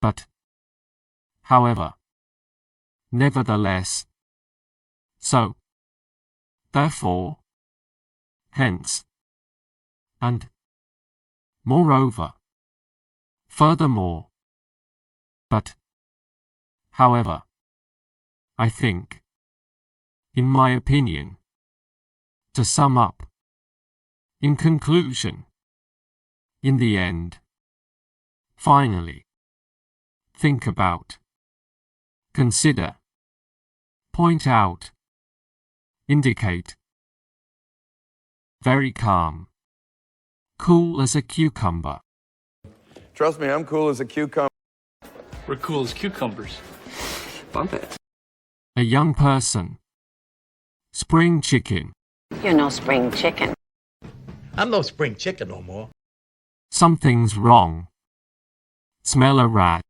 but, however, nevertheless, so, therefore, hence, and, moreover, furthermore, but, however, I think, in my opinion, to sum up, in conclusion, in the end, finally, think about, consider, point out, indicate. Very calm. Cool as a cucumber. Trust me, I'm cool as a cucumber. We're cool as cucumbers. Bump it. A young person. Spring chicken. You're no spring chicken. I'm no spring chicken no more. Something's wrong. Smell a rat.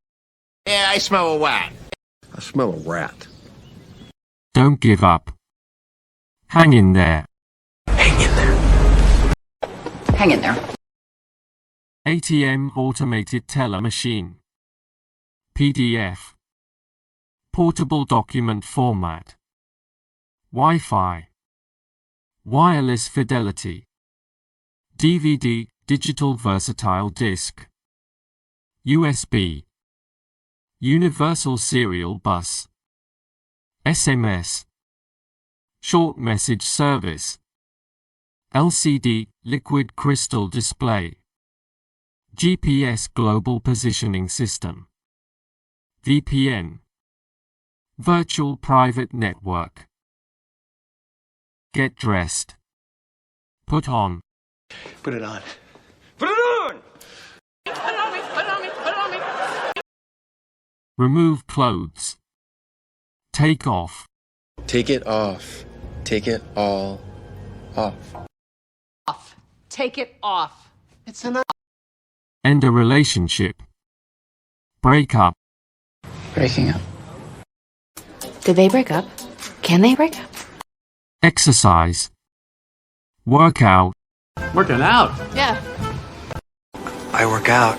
Yeah, I smell a rat. I smell a rat. Don't give up. Hang in there. Hang in there. Hang in there. ATM automated teller machine. PDF. Portable document format. Wi-Fi. Wireless fidelity. DVD, digital versatile disc. USB. Universal serial bus. SMS. Short message service. LCD, liquid crystal display. GPS global positioning system. VPN. Virtual private network. Get dressed. Put on. Put it on. Put it on! Remove clothes. Take off. Take it off. Take it all off. Off. Take it off. It's enough. End a relationship. Break up. Breaking up. Did they break up? Can they break up? Exercise. Work out. Working out. Yeah. I work out.